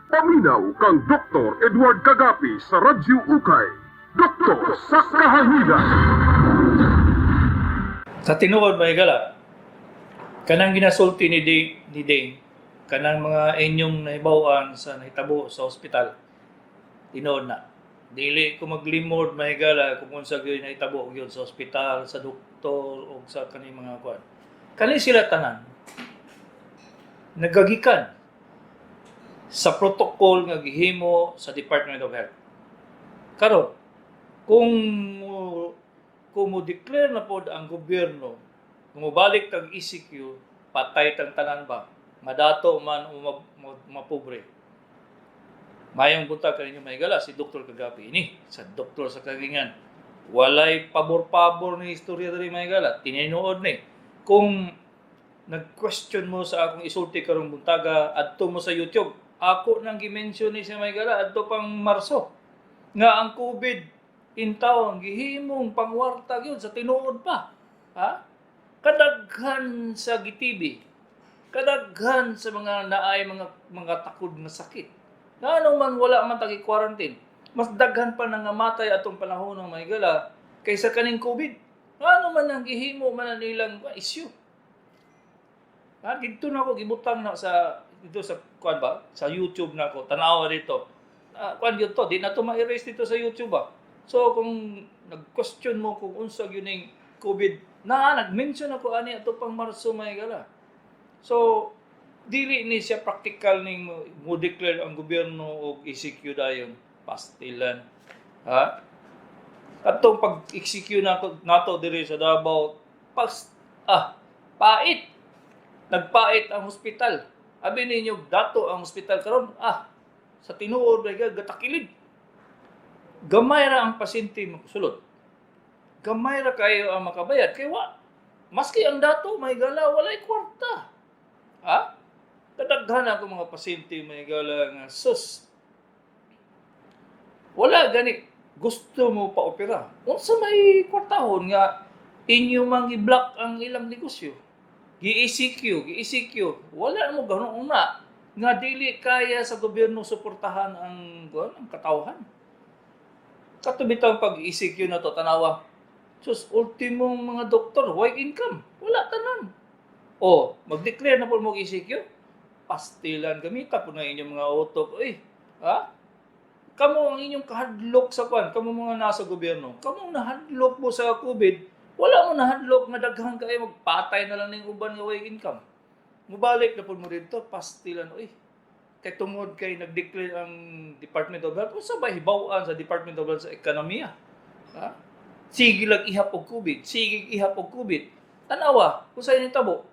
Paminaw kang Dr. Edward Kagapi sa Radyo Ukay. Doktor sa Kahahigan. Sa tinuod mga higala, kanang ginasulti ni Ding, kanang mga inyong nahibawan sa nahitabo sa ospital, tinuod na. Dili ko maglimod mga higala kung unsa gyud nahitabo gyud sa ospital, sa doktor o sa kaning mga kuan. Kani sila tanan nagagikan sa protocol nga gihimo sa Department of Health. Karon, kung mo declare na pod ang gobyerno, kung mobalik tag ECQ, patay tang tanan ba? Madato man o mapobre. Mayong buntag kaninyo mahigala si Dr. Kagapi ini sa doktor sa kagingan. Walay pabor-pabor ni istorya diri mahigala, tininuod ni. Kung nag-question mo sa akong isulti karong buntaga adto mo sa YouTube, ako nang gi-mention ni siya mahigala adto pang Marso nga ang COVID intaw ang gihimong pangwarta gyud sa tinuod pa. Ha? Kadaghan sa GTV, kadaghan sa mga naay mga takod na sakit. Ngano man wala man tagi quarantine, mas daghan pa nang namatay atong panahon ng mahigala kaysa kaning COVID. Ngano man ang gihimo man nilang issue. Dito na ako gibutang na dito sa kuan ba, sa YouTube na ako tanawa dito. Kuan gyud to, di na to ma-erase dito sa YouTube ba. So kung nag-question mo kung unsa gyud ning COVID, nag-mention ako ani ato pang Marso mahigala. So dili ni siya practical ning mo declare ang gobyerno og ECQ dayon pastilan. Ha? Katong pag-ECQ nato diri sa Davao, pait. Nagpait ang hospital. Abi ninyo dato ang hospital karon, sa tinuod ba gatakilid. Gamay ra ang pasyente masulod. Gamay ra kayo ang makabayad kay maski ang dato may gala walay kwarta. Ha? Kadaghan ako mga pasyente may gala nga wala gani gusto mo pa opera. Unsa may kwartahon nga inyo mang i-block ang ilang negosyo? Gi-ECQ. Wala mo gano'n una nga dili kaya sa gobyerno suportahan ang katawhan. Katubitang pag-ECQ na to tanawa. Sus, ultimong mga doktor, why income? Wala tanan. Mag-declare na po mo ECQ. Pastilan gamita po na inyong mga utok. Kamo ang inyong kahadlok sa kwan, kamo mga nasa gobyerno. Kamo nahadlok mo sa COVID. Wala mo nahadlok nga daghan kayo magpatay na lang ning uban nga way income. Mubalik na po mo dito, pastilan kay tungod kay nag-declare ang Department of Health, usa ba hibawaan sa Department of Health sa ekonomiya? Ha? Sige lang ihap og COVID. Tanawa, kung sa inyo tabo,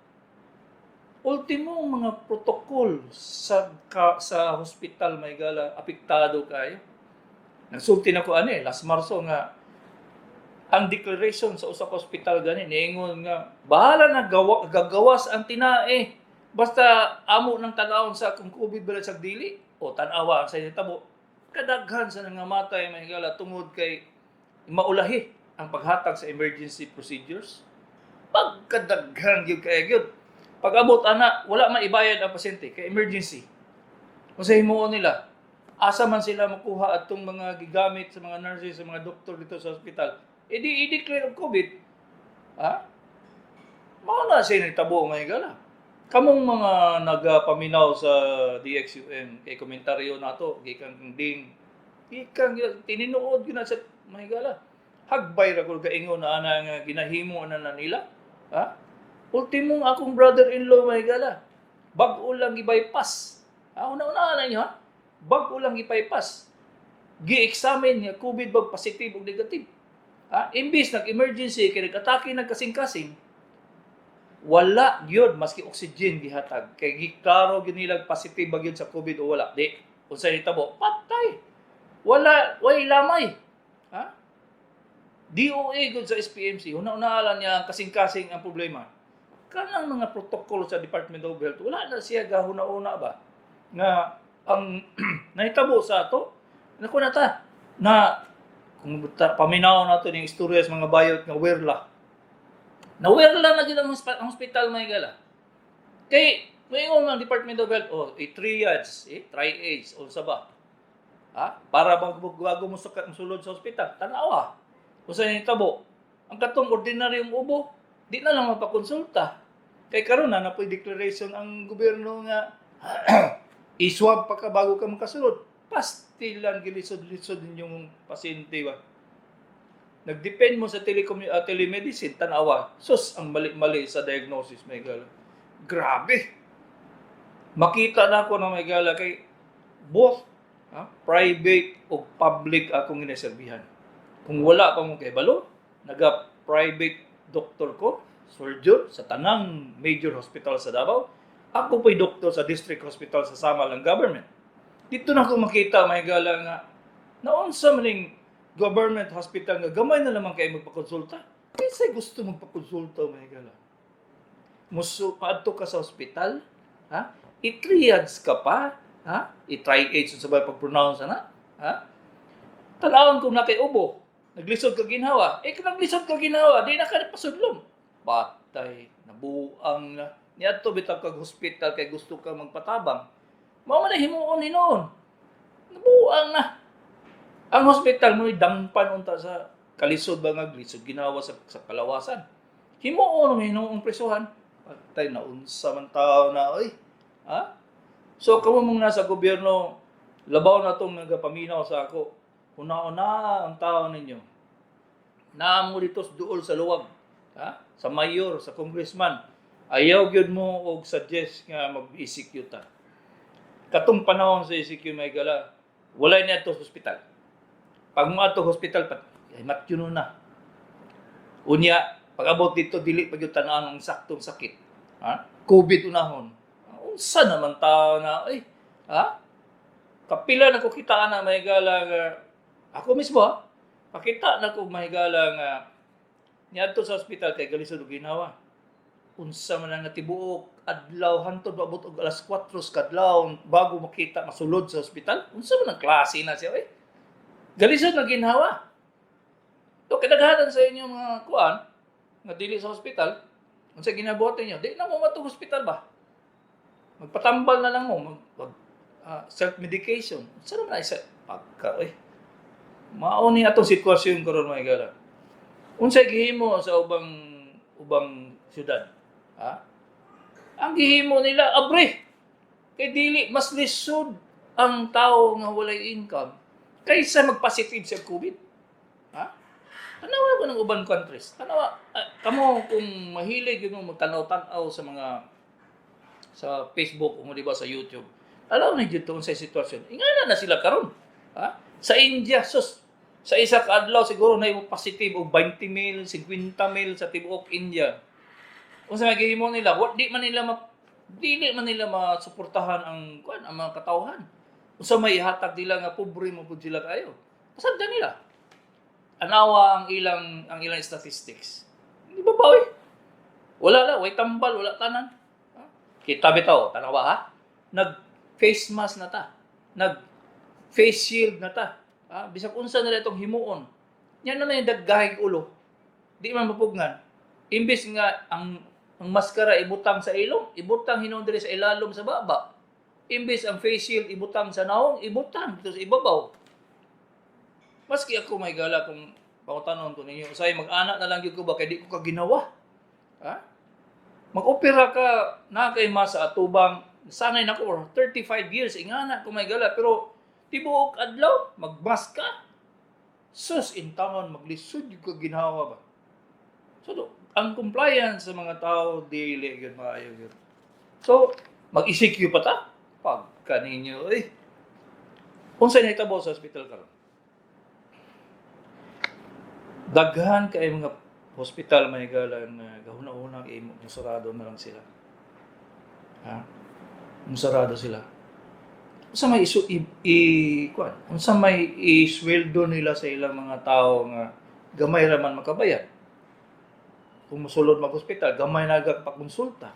ultimong mga protocol sa hospital may gala apektado kayo. Nagsulti na ko last Marso nga ang declaration sa usa ka hospital gani niingon nga bahala na gagawas ang tinae basta amo nang tan-awon sa kung COVID ba sa dili o tan-awa sa tabo. Kadaghan sa nangamatay mahigala tungod kay maulahi ang paghatag sa emergency procedures. Pagkadaghan gyud kay gyud. Pag-abot ana wala maibayad ang pasyente kay emergency. Kung sa himuon nila asa man sila makuha atong mga gigamit sa mga nurses sa mga doktor dito sa hospital. I-declare ang COVID. Mao na siya nagtabo mahigala. Kamong mga nagapaminaw sa DXUM kay komentaryo nato gikan Ding. Gikan tininuod gyud na sa mahigala. Hagbay ra gud kaingon na ana nga ginahimo na nila. Ultimong akong brother-in-law mahigala. Bag-o lang i-bypass. Una-una na niyo Bag-o lang i-bypass. Gi-examine nga COVID bag positive o negative. Imbis nag-emergency kay nag-atake nagkasing-kasing, wala gyud maski oxygen gihatag kay giklaro gyud nila positive ba gyud sa COVID o wala. Di unsay hitabo? Patay. Way lamay. DOA gyud sa SPMC, una-una niya kasing-kasing ang problema. Kanang mga protocol sa Department of Health, wala na siya gahuna-una ba nga ang nahitabo sa ato nakunata na kung paminaw nato ning istorya sa mga bayot nga werla. Na werla na gyud ang hospital mahigala. Kay Mayroon ng Department of Health, i-triage, triage, o sa ba? Para bago mo sulod sa ospital, tanawa. Kung saan yung tabo, ang katong ordinaryong ubo, di na lang mapakonsulta. Kay karon na napoy declaration ang gobyerno nga iswab pa ka bago ka makasulod. Pastilan gilisod-lisod ninyong pasyente ba. Nagdepend mo sa telemedicine, tanawa. Sus, ang mali-mali sa diagnosis, may gala. Grabe. Makita na ako na may gala kay both private o public akong ginaserbihan. Kung wala pa mo kay balo, naga-private doktor ko, surgeon sa tanang major hospital sa Davao. Ako po'y doktor sa district hospital sa Samal ng government. Dito na ako makita, may gala nga, naunsa maning government hospital nga gamay na naman kayo magpakonsulta. Kasi gusto magpakonsulta, may gala. Paadto ka sa hospital, i-triage ka pa, i-triage sa sabay pag-pronounce na, Talawang kung nakaiubo, naglisod ka ginhawa, kung naglisod ka ginhawa, di na ka pasudlom. Patay, nabuang na. Niadto bitaw kag hospital kay gusto ka magpatabang. Mao man himuon ni noon. Nabuang na. Ang hospital mo dampan unta sa kalisod ba nga glisod ginawa sa kalawasan. Himuon mo hinuong presuhan. Patay na unsa man tao na oy. So kamo mong nasa gobyerno labaw na tong nagapaminaw sa ako. Una-una ang tao ninyo. Naamo dito duol sa luwag. Sa mayor, sa congressman, ayaw gyud mo og suggest nga mag-ECQ ta. Katong panahon sa ECQ may gala, wala niya to hospital. Pag mo ato hospital ay matyuno na. Unya, pag abot dito dili pa gyud tanan ang saktong sakit. COVID unahon. Unsa naman tao na kapila na ko kita na may gala nga ako mismo pakita na ko may gala nga niadto sa ospital kay galisod og ginawa. Unsa man nga tibuok adlaw hantod maabot og alas 4 kadlaw bago makita masulod sa ospital. Unsa man ang klase na siya Galisod na ginhawa. To kadaghanan sa inyo mga kuan nga dili sa ospital. Unsa ginabuhat niyo? Di na mo matug ospital ba? Magpatambal na lang mo self-medication. Unsa naman isa pagka mao ni atong sitwasyon karon mga igala. Unsay gihimo sa ubang syudad? Ang gihimo nila abre. Kay dili mas lisod ang tao nga walay income kaysa magpositive sa COVID. Tanawa ko ng ubang countries. Tanawa kamo kung mahilig yung magtanaw-tanaw sa Facebook o di ba sa YouTube. Alam na dito unsay sitwasyon. Ingana na sila karon. Sa India sa isa ka adlaw siguro na positive og 20,000, 50,000 sa tibuok India. Unsa may gihimo nila? Di man nila masuportahan ang mga katawhan. Unsa may ihatag nila nga pobre mo pud sila kayo. Pasagda nila. Anawa ang ilang statistics. Di ba ba? Wala way tambal, wala tanan. Kita bitaw, tanawa nag-face mask na ta. Nag-face shield na ta. Bisag unsa nila itong himuon. Yan naman yung daggahig ulo. Di man mapugnan. Imbis nga ang maskara ibutang sa ilong, ibutang hinuon diri sa ilalom sa baba. Imbis ang face shield ibutang sa naong, ibutang dito sa ibabaw. Maski ako may gala kung pangutanon ko ninyo, usay mag-anak na lang gyud ko ba kay di ko ka ginawa. Mag-opera ka na kay sa atubang sanay na ko 35 years ingana ko may gala pero tibuok adlaw magmask ka. Sus intamon maglisod yung kaginawa ba. So ang compliance sa mga tao dili gyud maayo gyud. So mag-ECQ pa ta pag kaninyo unsay nahitabo sa ospital karon? Daghan kay mga hospital may galang gahuna-una musarado na lang sila. Musarado sila. Unsa may unsa may isweldo nila sa ilang mga tao nga gamay ra man makabayad. Kung mosulod mag-hospital, gamay na pakonsulta.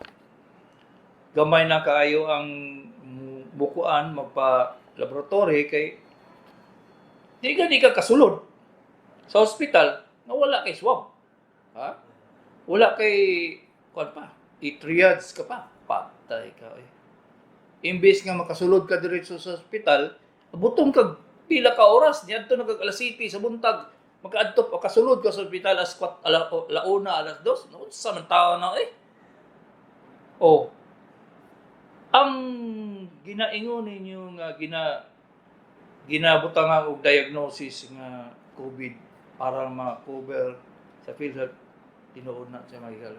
Gamay na kaayo ang bukuan magpa-laboratory kay di ka kasulod sa hospital na wala kay swab. Wala kay i-triage ka pa. patay ka eh. Imbes nga makasulod ka diretso sa ospital, butong kag pila ka oras niadto na kag alas 7 sa buntag, makaadto kasulod ka sa ospital alas 4, alauna, alas 2, unsa man tawo na eh. Oh, ang ginaingon ninyo nga ginabutangan og diagnosis nga COVID para ma-cover sa PhilHealth, tinuod na siya magigala.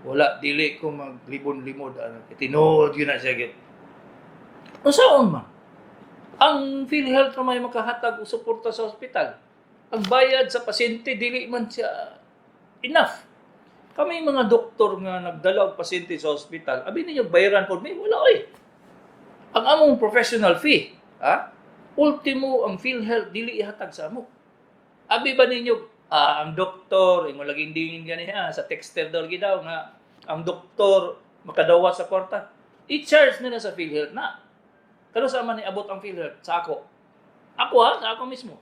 Wala, dili ko maglibon-limod. Tinuod yun na siya. Unsaon man? Ang PhilHealth na may makahatag o suporta sa ospital. Ang bayad sa pasyente, dili man siya enough. Kami mga doktor nga nagdala og pasyente sa ospital, abi ninyo bayaran po, may wala oy. Ang among professional fee, ultimo ang PhilHealth dili ihatag sa amo. Abi ba ninyo ang doktor, imo laging dingin gani sa texter daw gidaw nga ang doktor makadawat sa kwarta. I-charge nila sa PhilHealth na. Kano sa man iabot ang PhilHealth sa ako? Ako sa ako mismo.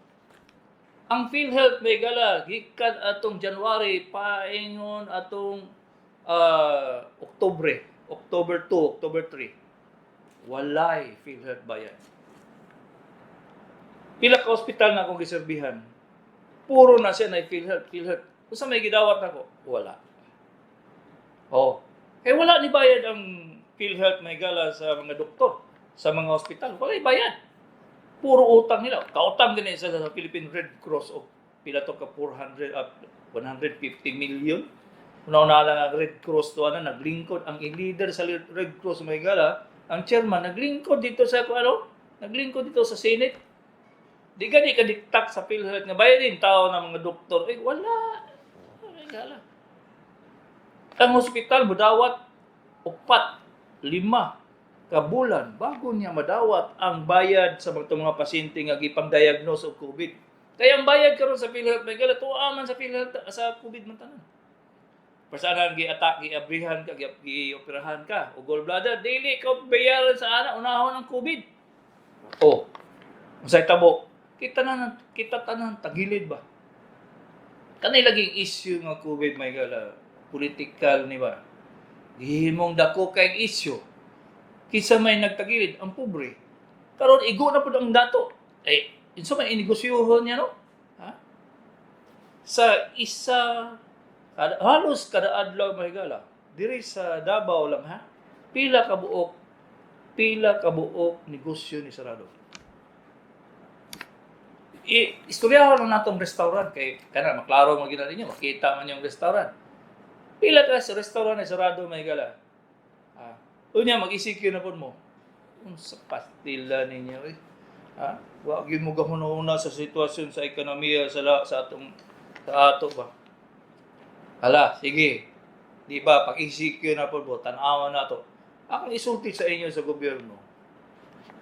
Ang PhilHealth may gala gikan atong January paingon atong October 2, October 3. Walay PhilHealth bayad. Pila ka ospital na akong giserbihan. Puro na siya na PhilHealth. Kung sa may gidawat ako, wala. Wala ni bayad ang PhilHealth may gala sa mga doktor, sa mga ospital. Wala bayad. Puro utang nila. Kautang din sa Philippine Red Cross o pila to ka 150 million. Una lang ang Red Cross to naglingkod ang leader sa Red Cross may gala, ang chairman naglingkod dito sa naglingkod dito sa Senate. Di ka diktak sa PhilHealth nga bayadin tao ng mga doktor. Wala. May gala. Ang hospital mudawat 4, 5 ka bulan bago niya madawat ang bayad sa mga pasyente nga gipang-diagnose og COVID. Kaya ang bayad karon sa PhilHealth may gala tuwa man sa PhilHealth sa COVID man tanan. Pasanan giabrihan ka, gioperahan ka o gallbladder, dili ka bayaran sa ana unahon ang COVID. Unsay tabo? Kita tanan tagilid ba? Kanay laging issue nga COVID may gala political ni ba? Gihimong dako kay issue. Kisa may nagtagilid ang pobre. Karon igo na pud ang dato. Insa may inegosyohon niya no? Sa isa halos kada adlaw may gala. Diri sa Davao lang Pila ka buok negosyo ni sarado. Istoryahan lang natong restaurant kay kana maklaro mo gina ninyo, makita man yung restaurant. Pila ka sa restaurant ay sarado may gala. Unya mag-ECQ na pud mo. Unsa pastila ninyo wa gyud mo gahuna sa sitwasyon sa ekonomiya sa ato ba. Hala, sige. Di ba pag ECQ na pud mo, tan-awan na to. Akong isulti sa inyo sa gobyerno.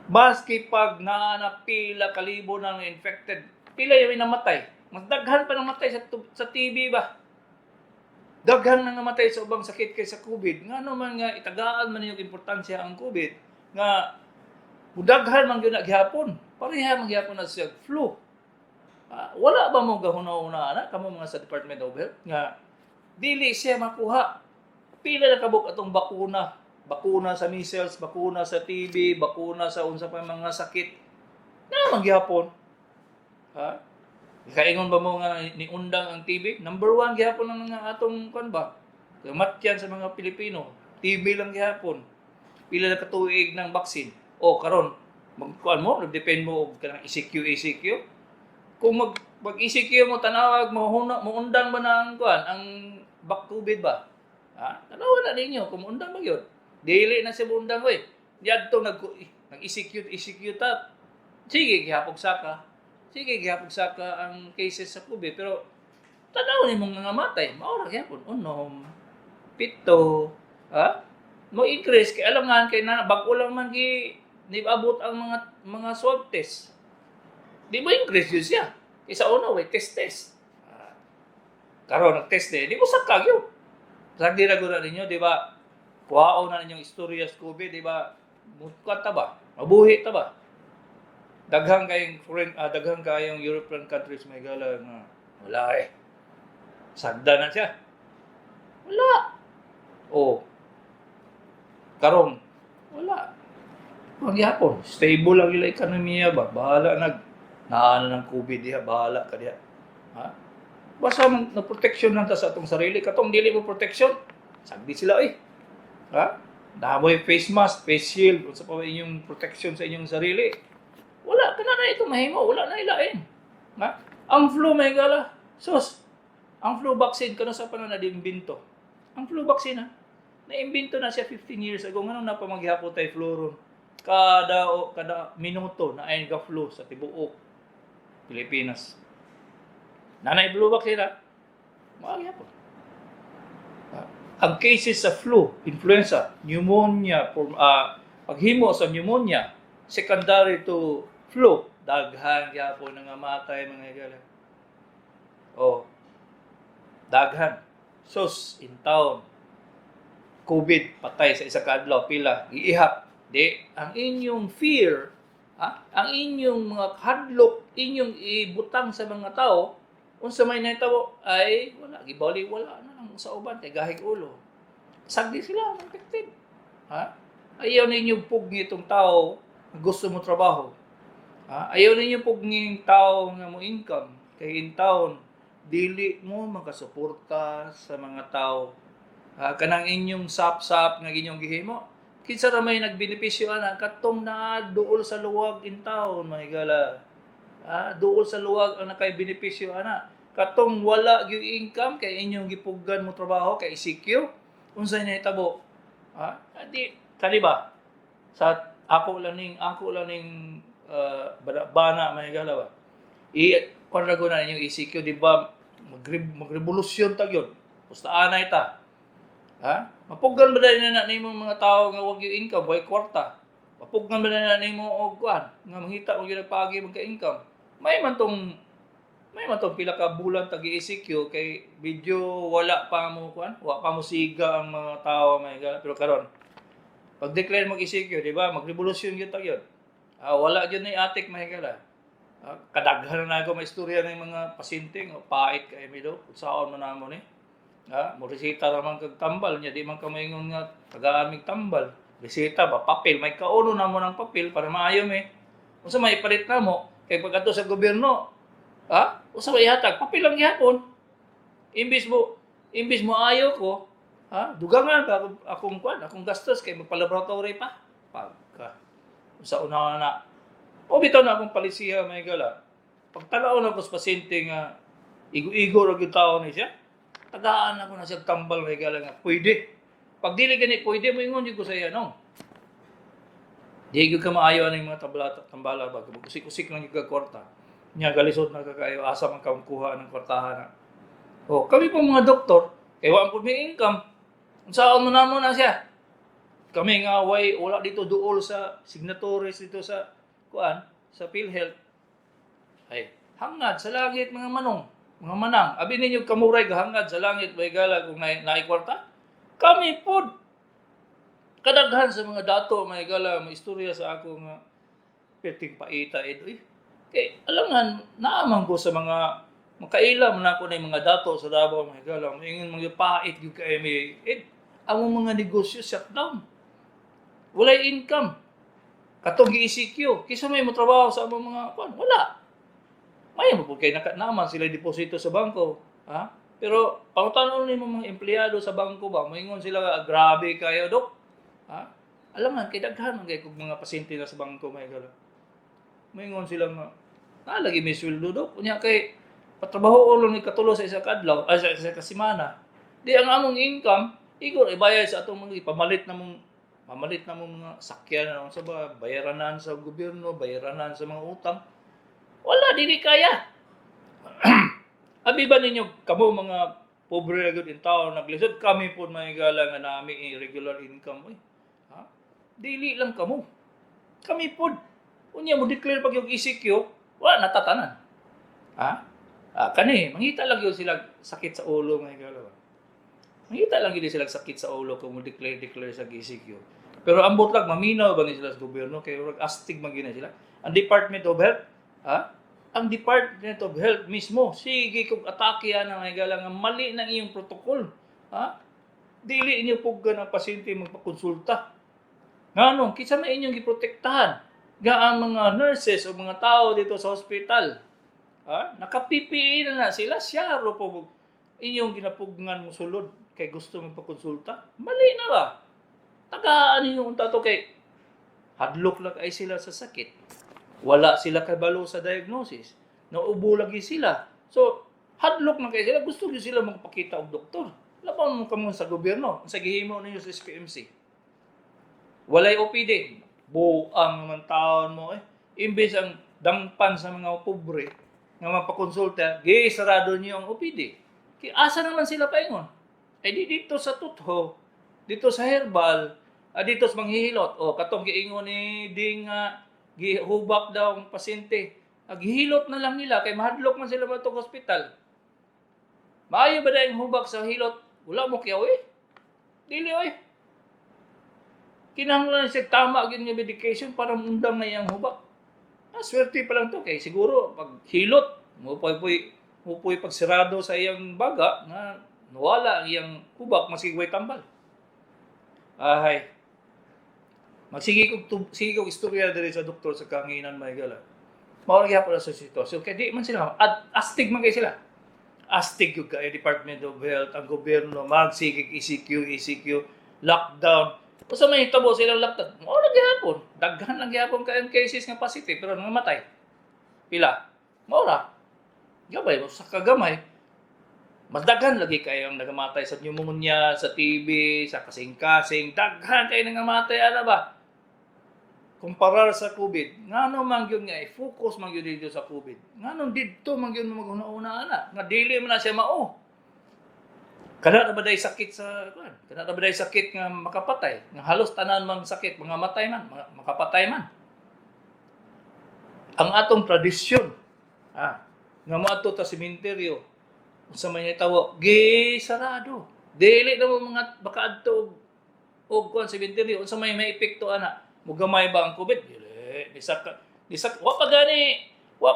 Maski pag naanapila kalibo ng infected, pila yung namatay. Mas daghan pa namatay sa TB ba? Daghan na namatay sa ubang sakit kaysa COVID. Nga naman nga itagaan man yung importansya ang COVID. Nga daghan man yun naghapon. Pareha maghapon na siya flu. Wala ba mo gahuna-una na kamo mga sa Department of Health nga dili siya makuha. Pila na kabuk atong bakuna sa measles, bakuna sa TB, bakuna sa unsa pa mga sakit. Na magyapon. Kaingon ba mo nga ni undang ang TB? Number 1 gihapon ng mga atong ba? Matyan sa mga Pilipino. TB lang gihapon. Pila na katuig ng vaccine. Karon nagdepend mo kanang ECQ. Kung mag-ECQ mo tanawag mo undang ba na ang COVID ba? Tanawan na ninyo kung undang ba yun. Dili na siya bundang Yadto nag-execute ta. Sige gihapog saka ang cases sa COVID pero tanaw ni mong nangamatay, mao ra gyapon unom, pito, mo increase kay alangan kay na bag-o lang man niabot ang mga swab test. Di mo increase yun siya. Isa una test. Karon nag-test di mo sakag yun. Sagdi ra gura ninyo, di ba? Kuhaon na ninyong istorya sa COVID, di ba? Mutkat ta ba? Mabuhi ta ba? Daghang kayong European countries may gala nga wala Sagda na siya. Wala. Karon, wala. Magyapon, stable lang ila ekonomiya ba? Bahala naana ng COVID diha, bahala ka diha. Ha? Basta na protection lang ta sa atong sarili, katong dili mo protection, sagdi sila Ha? Namoy face mask, face shield, unsa pa ba inyong protection sa inyong sarili? Wala ka na ito mahimo, wala na ilain. Ha? Ang flu may gala. Sus, ang flu vaccine kano sa panon na diimbento. Ang flu vaccine naimbento na siya 15 years ago. Nganong napamaghapon tay flu ron? Kada minuto na ayon ka flu sa tibuok Pilipinas. Nanay flu vaccine maghapon. Ang cases sa flu, influenza, pneumonia, paghimo sa pneumonia, secondary to flu, daghan gyapon nga matay mga igala. Daghan. Sus, in town, COVID, patay sa isa ka adlaw, pila, iihap. Ang inyong fear, ang inyong mga hadlok, inyong ibutang sa mga tao, unsa may nahitabo ay wala, gibali, wala na lang sa uban, kay gahig ulo. Sagdi sila, affected. Ayaw ninyo pugni itong tao gusto mo trabaho. Ayaw ninyo pugni tao nga mo income, kay in town, dili mo makasuporta sa mga tao. Kanang inyong sap-sap nga inyong gihimo, kinsa ra may nagbenepisyo ana katong na duol sa luwag in town mga higala. Duol sa luwag ang nakay benepisyo ana. Katong wala gyud income kay inyong gipuggan mo trabaho kay ICQ. Unsay nahitabo? Di kani ba? Sa ako lang ning bana mga higala ba. Konrago na ninyong ICQ, di ba? Magrevolusyon tag yun. Pusta anay ta. Mapuggan ba dahil na nimo mga tao nga wag yung income, way kwarta. Mapuggan ba na nimo og kuan nga manghita og nagpagi magka-income. May man tong pila ka bulan tag ICQ kay video wala pa mo kuan, wa pa mo siga ang mga tao may pero karon pag declare mo ICQ, di ba? Magrevolusyon gyud tag yun. Wala gyud na atik mahigala. Kadaghan na ako may istorya ng mga pasyente nga pait kay mi do, saon man namo ni. Mo resita ra man kag tambal nya di man ka maingon nga tagaan mig tambal. Resita ba papel, may kauno na mo ng papel para maayo mi. Unsa may ipalit na mo kay pagadto sa gobyerno. Usa may ihatag papel lang gihapon. Imbis mo ayo ko, dugangan ka akong gastos kay magpa-laboratory pa. Pagka sa una na bitaw na akong palisiya may gala. Pagtanaw na ko sa pasyente nga igo-igo ra gyud tawo ni siya. Tagaan ako na siya tambal may gala nga pwede. Pag dili gani pwede mo ingon ko sa iya no. Di gyud ka maayo ani mga tambala ba kusik-kusik lang gyud ka kwarta. Nya galisod na kakayo asa man ka kuha ng kwartahan. Kami pong mga doktor kay wa pud may income. Unsaon mo namo na siya? Kami nga wala dito duol sa signatories dito sa sa PhilHealth. Ay, hangad sa langit mga manong, mga manang. Abi ninyo kamuray hangad sa langit may gala kung naikwarta. Kami pod kadaghan sa mga dato may gala, may istorya sa ako nga perting paita edoy. Kay alangan naaman ko sa mga makailam na ako na mga dato sa Davao may gala, moingon mga pait gyud kay mi. Ang mga negosyo shutdown. Walay income. Katong gi-ICQ, kisa may mo trabaho sa among mga wala. May mo kay naman sila deposito sa bangko, Pero pangutanon nimo mga empleyado sa bangko ba, moingon sila grabe kayo dok. Alangan kay daghan man kay kog mga pasyente na sa bangko may gala. Moingon sila nga nalagi may sweldo dok. Unya kay patrabaho ulo ni katulo sa isa ka adlaw, sa isa ka semana. Di ang among income igor ibayad sa atong mga pamalit na mong mga sakyan na sa bayaranan sa gobyerno, bayaranan sa mga utang. Wala, dili kaya. Abi ba ninyo, kamo mga pobre na in town, naglisod, kami po may gala nga namin irregular income. Dili lang kamo. Kami po. Unya mo declare pag yung ICQ, wala natatanan. Mangita lang yun sila sakit sa ulo, may gala. Mangita lang yun sila sakit sa ulo kung mo declare sa ICQ. Pero ambot lang, maminaw ba ni sila sa gobyerno? Kaya astig magina sila. Ang Department of Health, ang Department of Health mismo, sige kung atake yan ang higala nga mali ng iyong protocol. Dili inyo puggan ang pasyente magpakonsulta. Nganong kinsa may inyong giprotektahan? Nga ang mga nurses o mga tao dito sa hospital, naka-PPE na sila, siya ro po inyong ginapugngan mo sulod kay gusto mo pakonsulta. Mali na ba? Tagaan ninyo unta to kay hadlok lang ay sila sa sakit. Wala sila kabalo sa diagnosis. Naubo lagi sila. So, hadlok na kayo sila. Gusto nyo sila magpakita og doktor. Laban mo kamo sa gobyerno. Sa gihimo ninyo sa SPMC. Walay OPD. Buang naman taon mo eh. Imbes ang dangpan sa mga pobre nga mapakonsulta, sarado niyo ang OPD. Kaya asa naman sila paingon? Ay di dito sa Tutho, dito sa Herbal, dito sa Manghihilot. O katong giingon ni Ding gihubak daw ang pasyente. Gihilot na lang nila kay mahadlok man sila matong hospital. Maayo ba dahil hubak sa hilot? Wala mo kiyaw eh. Dili eh. Kinahanglan siya tama gyud nga medication para mundang na iyang hubak. Swerte pa lang to kay siguro pag hilot mo puy pagsirado sa iyang baga nga nawala ang iyang hubak maski way tambal. Magsige kog istorya diri sa doktor sa Kanginan Maygala. Mao gyapon sa sitwasyon kay di man sila astig man kay sila. Astig yung Department of Health, ang gobyerno, magsigig ECQ, lockdown. O sa may hitabo silang lockdown, mo nagyapon. Daghan lang gyapon kayong cases nga positive, pero nangamatay. Pila? Maura. Gabay, sa kagamay, mas daghan lagi kayong nagamatay sa pneumonia, sa TB, sa kasing-kasing. Daghan kayo nangamatay, ano ba? Kumparar sa COVID, ngano man gyud nga i-focus man gyud dito sa COVID. Ngano didto man gyud maghuna-una ana, nga dili man na siya mao. Kada na ba day sakit sa kuan? Kada na ba day sakit nga makapatay? Nga halos tanan mang sakit, mga matay man, makapatay man. Ang atong tradisyon, nga moadto ta sementeryo, unsa man tawo, sarado. Dili na mo mga bakaadto og kuan sementeryo, unsa may epekto ana? Mugamay ba ang COVID? Dili. Wa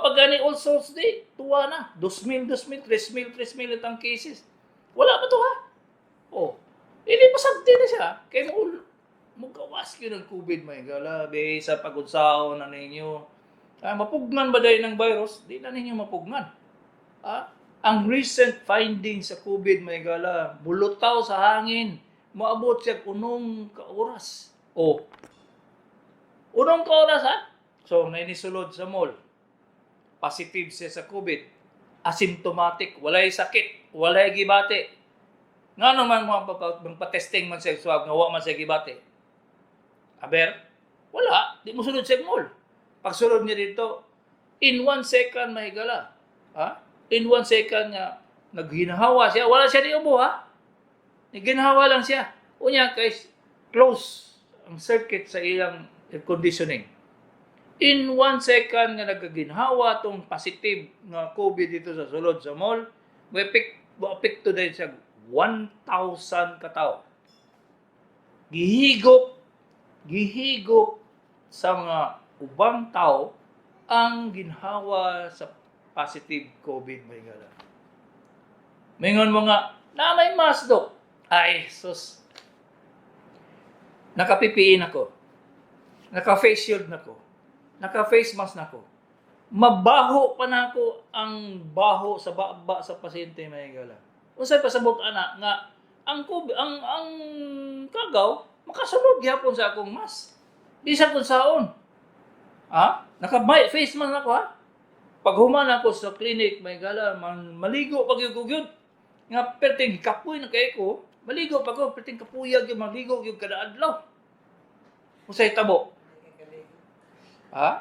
pa gani all souls day. Tuwa na. 2,000, 3,000 itang cases. Wala pa to ha? Hindi pa sabti na siya. Kaya mugawas yun ng COVID, may galabi sa pag-unsaon na ninyo. Mapugnan ba dahil ng virus? Di na ninyo mapugnan. Ang recent findings sa COVID, may gala, bulutaw sa hangin. Maabot siya unong ka-oras. Unong ka-oras ha? So, nainisulod sa mall. Positive siya sa COVID. Asymptomatic. Walay sakit. Walay gibate. Nga naman magpa-testing man siya swab, nga wa man siya gibate. Aber, wala. Di mo sulod siya mall. Pagsulod niya dito, in 1 second mahigala. In 1 second nga, naghinahawa siya. Wala siya di ubo ha? Naghinahawa lang siya. Unya, kay close ang circuit sa iyang air conditioning. In 1 second nga nagaginhawa tong positive nga COVID dito sa sulod sa mall, maepekto dahil siya 1,000 katao. Gihigop sa mga ubang tao ang ginhawa sa positive COVID may gala. Mingon mo nga, na may mask dok. Ay, sus. Naka-PPE na ko. Naka-face shield na ko. Naka-face mask na ko. Mabaho pa na ako ang baho sa baba sa pasyente may gala. Unsay pasabot ana nga ang kagaw makasulod gyapon sa akong mask. Di sa kun saon. Naka-face mask na ko ha. Pag human ako sa clinic may gala maligo pag gyud nga perting kapoy na kay ko. Maligo pa ko perting kapuyag yung maligo yung kada adlaw. Unsay tabo?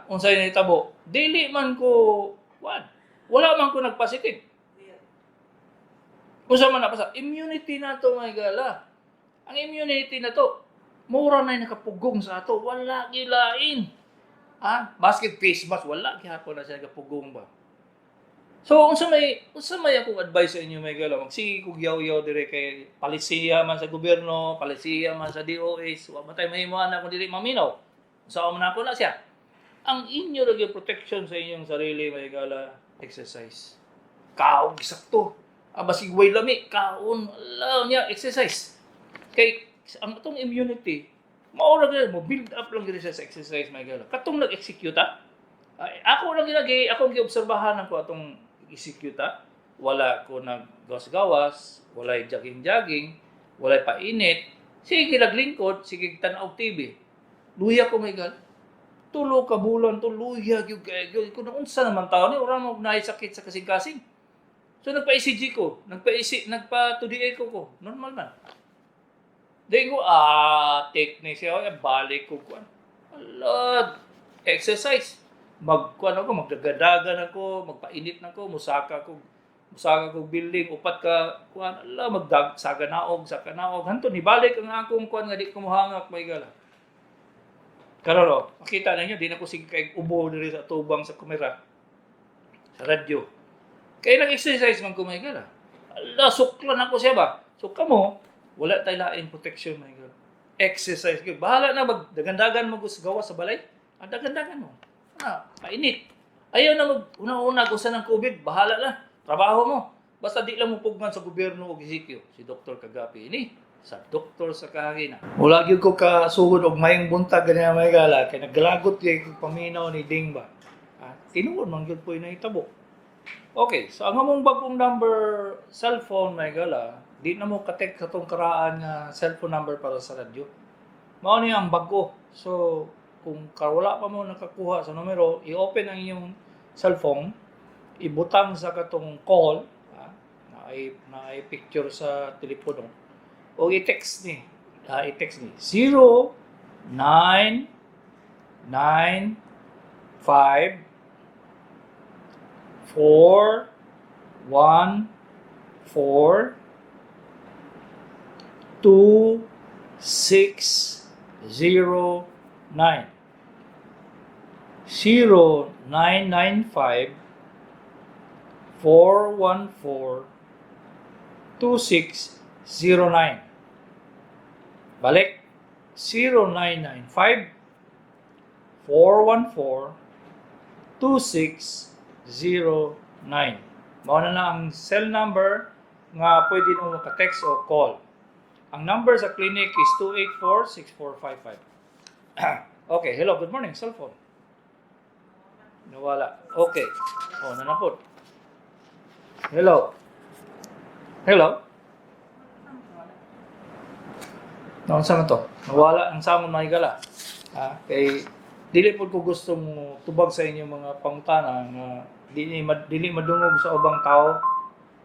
Unsay na itabo? Dili man ko, wala man ko nagpositive. Unsa man napasa? Immunity na to, may gala. Ang immunity na to, mura na nakapugong sa ato. Wala gilain. Basket face mask, wala gihapon na siya nakapugong ba. So, unsa may akong advice sa inyo, may gala. Magsige kog yaw-yaw dire kay palisiya man sa gobyerno, palisiya man sa DOH. Wa matay mahimuan na kung dili maminaw. Unsa man ako na siya. Ang inyo lagi protection sa inyong sarili, may gala, exercise. Kaon, sakto. Basig way lami, kaon, alam niya, exercise. Kay, ang itong immunity, Maura gid mo build up lang gid siya sa exercise may gala. Katong nag-execute ako lang ginagi, akong giobserbahan ko atong execute Wala ko naggawas-gawas, walay jogging-jogging, walay painit. Sige naglingkod, sige tan-og TV. Luya ko may gal. Tulo ka bulan to luya gyud kay kun unsa naman taon ni ora mo naay sakit sa kasing-kasing. So nagpa-ECG ko, nagpa-2DA ko. Normal man. Di ko, technique siya, balik ko kuan. Ala, exercise. Magkuan ako, magdagadagan ako, magpainit na ko, musaka ko building, upat ka, kuan, ala, sa kanaog. Hanto, nibalik ang akong kuan nga di ko mohangak, may gala. Karolo, makita na niyo, di na ko sige kay ubo diri sa tubang sa kamera. Sa radyo. Kaya nag-exercise man ko, may gala. Ala, suklan ako siya ba? So, kamo, wala tayo lain protection, my God. Exercise. Bahala na, magdagandagan mo gawa sa balay. Dagandagan mo. Painit. Ayaw na una-una kung saan ang COVID, bahala na. Trabaho mo. Basta di lang mo pugman sa gobyerno o gisikyo. Si Dr. Kagapi ini, sa doktor sa kahina. Wala gyud ko kasugod og mayong buntag ganyan may gala. Kaya naggalagot kay paminaw ni Dingba. Tinuod man gyud po inahitabo. Okay, so ang among bagong number cellphone may gala, di na mo katek sa tong karaan nga cellphone number para sa radyo. Mao ni ang bago. So kung wala pa mo nakakuha sa numero, i-open ang iyong cellphone, ibutang sa katong call, na ay picture sa telepono. O i-text ni. 0995 414 2609 0995 414 2609. Balik 0995 414 2609. Mao na lang ang cell number nga pwede mo maka-text o call. Ang number sa clinic is 284-6455. Okay, hello, good morning, cellphone. Nawala. Okay. Nanapod. Hello. Hello. Naunsa man to? Nawala ang samon mahigala. Kay dili po ko gusto mo tubag sa inyo mga pangutana nga dili madungog sa ubang tao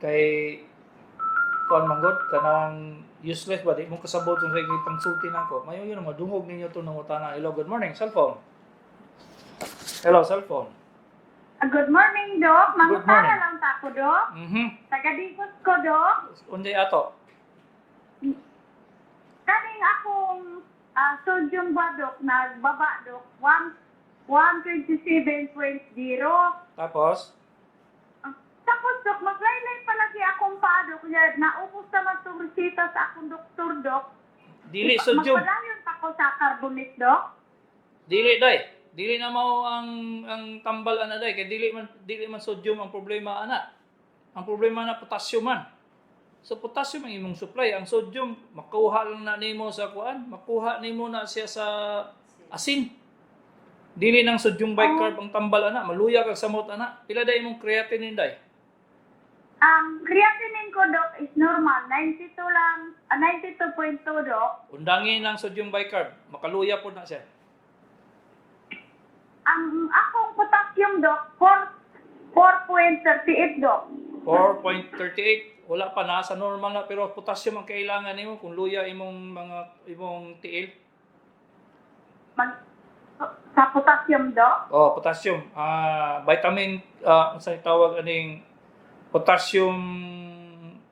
kay kuan manggod kanang useless ba di mo kasabot kung sa ikong pangsulti nako. Mayo yun madungog ninyo to ng utana. Hello, good morning, cellphone. Hello, cellphone. Good morning, Doc. Good morning. Mangutana lang ta ko, Doc. Taga-Digos ko, Doc. Unday ato? Kaning akong sodium ba, Doc, nagbaba, Doc. 127.0. Tapos? Tapos, Doc, maglaylay palagi akong pa, Doc. Naubos naman itong resita sa akong doktor, Doc. Dili sodium. Magpadayon pa ko sa carbonate, Doc. Dili day. Dili na mao ang tambal ana day kay dili man sodium ang problema ana. Ang problema na potassium man. So potassium ang imong supply, ang sodium makuha lang na nimo sa kuan, makuha nimo na siya sa asin. Dili nang sodium bicarb ang tambal ana, maluya kag samot ana. Pila day imong creatinine day? Ang creatinine ko, Doc, is normal. 92 lang, 92.2, Doc. Undangin ang sodium bicarb, makaluya po na siya. Ang akong potassium, Doc, 4.38, Doc. 4.38, wala pa nasa normal na pero potassium ang kailangan nimo kung luya imong tiil. Sa potassium, Doc? Potassium. Vitamin unsa tawag aning potassium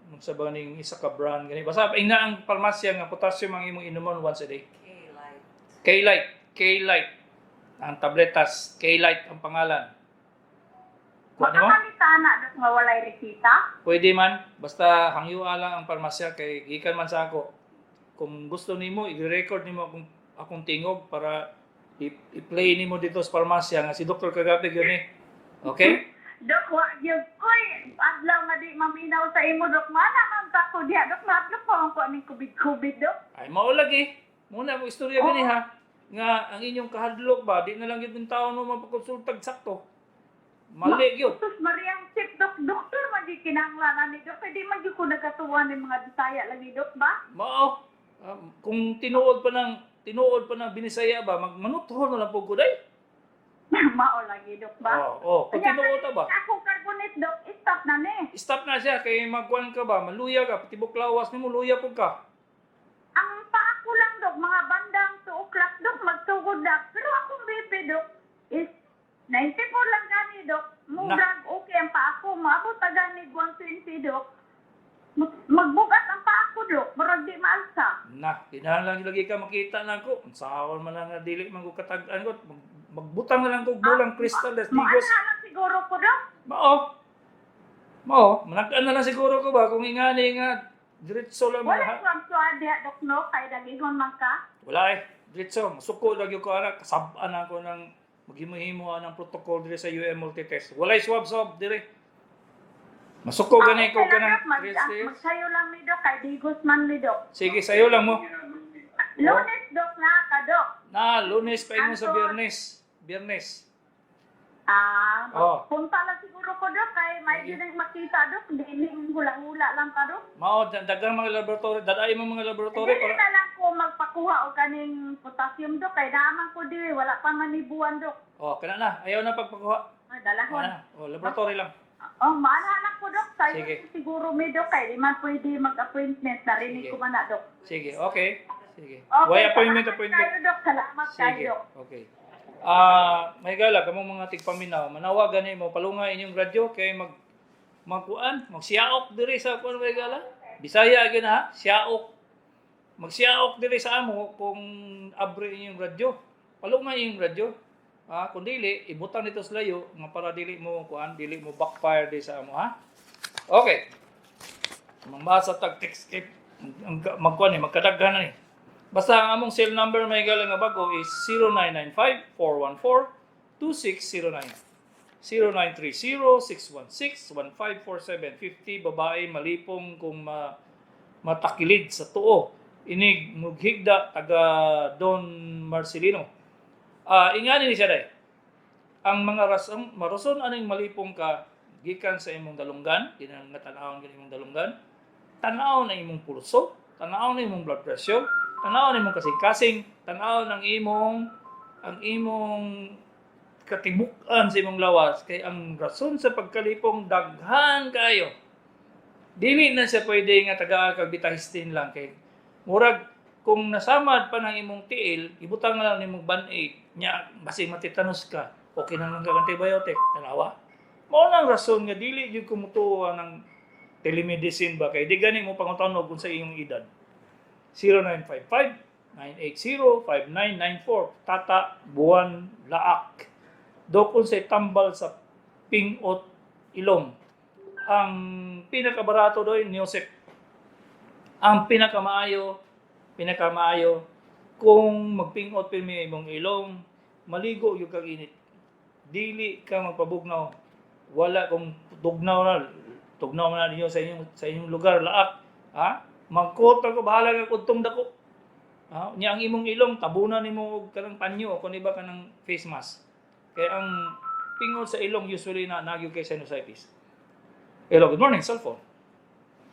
unsa ba ning isa ka brand gani. Basta ina ang parmasya nga potassium ang imong inuman once a day. K-Lite. Ang tabletas, K-Lite ang pangalan. Kuha mo? Makakalita na, Doc, nga walay resita? Pwede man. Basta hangyua lang ang parmasya kay gikan man sa ako. Kung gusto nimo, i-record nimo akong tingog para i-play nimo dito sa parmasya nga si Dr. Kagapi gyud ni. Okay? Doc, yung, adlaw nga di maminaw sa imo, Doc, mana man ta ko diha, Doc, madlok pa man ko aning COVID, Doc. Ay mao lagi. Muna mo istorya gani ha nga ang inyong kahadlok ba di na lang gyud yung tawo no mapakonsultag sakto. Mali gyud. Sus Mariang Sip, doktor man di kinahanglan ni Dok. Pwede man di ko nagkatuwa ng mga Bisaya lagi, Dok ba? Mao. Kung tinuod pa ng Binisaya ba magmanuthon na lang pud ko day. Mao lagi, Dok ba? Kung tinuod ta ba. Ako carbonate, Dok, stop na ni. Stop na siya kay magkuan ka ba, maluya ka, pati buklawas nimo luya pud ka. Ang paa ko lang, Dok, mga bandang 2 o'clock, Dok, magtugod na. Pero akong bebe, Dok, is 94 lang gani, Dok. Murag okay ang paa ko. Maabot na gani 120, Dok. Magbugat ang paa ko, Dok. Murag di maalsa. Na, kinahanglan lagi ka makita na ko. Sahol man lang nga dili man ko katag-an ko. Magbutang na lang ko bulang kristal des digos. Maana lang siguro ko, Dok. Mao, manag-an na lang siguro ko ba kung ingani nga diretso lang Wala mga. ko ang suadya, Dok, no? Kay dagigon man ka. Wala diretso, masuko lagi ko ana kasab-an ako ng maghimo-himo ng protocol dire sa UM multitest. Walay swab dire. Masuko gani ko kanang test. Magsayo lang ni Dok, kay digos man ni Dok. Sige, sayo lang mo. Lunes, Dok, na ka, Dok. Lunes pa mo sa Biyernes. Punta lang siguro ko, Dok, kay may din makita, Dok. Hindi hula-hula lang ka, Dok. Mao dagang mga laboratory, daday mo mga laboratory Hindi na lang ko magpakuha o kaning potassium, Dok, kay naman ko di, wala pa manibuan, Dok. kana na. Ayaw na pagpakuha. Dalahon. Laboratory lang. Maanahan ko, Dok. Sayo Sige. siguro may, Dok, kay di man pwede mag-appointment. Narinig Sige. ko man na, Dok. Sige, okay. Sige. Okay, Why appointment? salamat kayo, Dok. Salamat Sige. kayo. Okay. May gala kamong mga tigpaminaw, manawagan nimo palungay inyong radyo kay magkuan, magsiyaok diri sa kuan may gala. Bisaya gyud ha, siyaok. Magsiyaok diri sa amo kung abre inyong radyo. Palungay inyong radyo. Kung dili ibutang dito sa layo nga para dili mo kuan, dili mo backfire di sa amo ha. Okay. Mambasa tag text magkuan ni magkadaghan na ni. Basta ang among cell number may galang nga bago is 0995-414-2609. 0930-616-1547. 50 babae malipong kung matakilid sa tuo. Inig mughigda taga Don Marcelino. Ingani ni siya day. Ang mga rason aning malipong ka gikan sa imong dalunggan, dinang natanawon ka imong dalunggan. Tanaw na imong pulso, tanaw na imong blood pressure, tanaw na imong kasing-kasing, tanaw ng ang imong katibukan sa imong lawas kay ang rason sa pagkalipong daghan kayo. Dili na siya pwede nga taga kagbitahistin lang kay murag kung nasamad pa ng imong tiil, ibutang na lang nimong band-aid nya basi matitanos ka. Okay na lang kag antibiotic, tanawa. Mao nang rason nga dili gyud kumutuwa ng telemedicine ba kay di gani mo pangutanog kung sa iyong edad. 0955-980-5994 Tata Buwan Laak. Dokon sa tambal sa pingot ilong. Ang pinakabarato doy Niosep. Ang pinakamaayo kung magpingot pirmi imong ilong, maligo yung kag init. Dili ka magpabugnaw. Wala kung tugnaw na ninyo sa inyong lugar laak. Magkota ko bahala ka kudtong dako. Nya ang imong ilong tabunan nimo og kanang panyo o kun iba kanang face mask. Kaya ang pingot sa ilong usually na nagyo kay sinusitis. Hello, good morning, cellphone.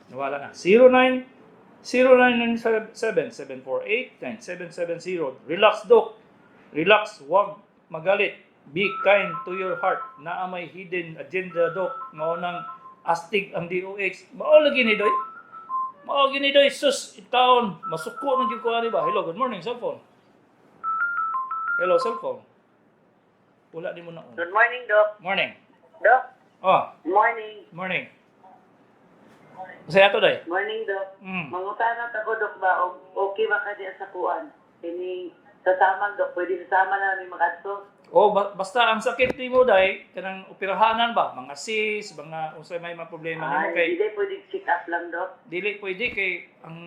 Nawala na. 0997-748-9770. Relax, Doc. Relax, wag magalit. Be kind to your heart. Naa may hidden agenda, Doc. Mao nang astig ang DOH. Mao lagi ni Doy. Mao gini Doy. Sus, itaon. Masuko man jud ko ani ba. Hello, good morning, cellphone. Hello, cellphone. Wala di mo na on. Good morning, Doc. Morning. Doc, Morning. morning. Masaya to, Doy. Morning, Doc. Mm. Mangutanat ako, Doc, ba? Okay ba ka diya sa kuan? Kini sasama, Doc. Pwede sasama na ni mag-adto. Basta ang sakit ni mo, Day, kanang operahanan ba? Mga cyst, mga unsay may mga problema nimo kay Hindi pwede check up lang, Doc. dili pwede kay ang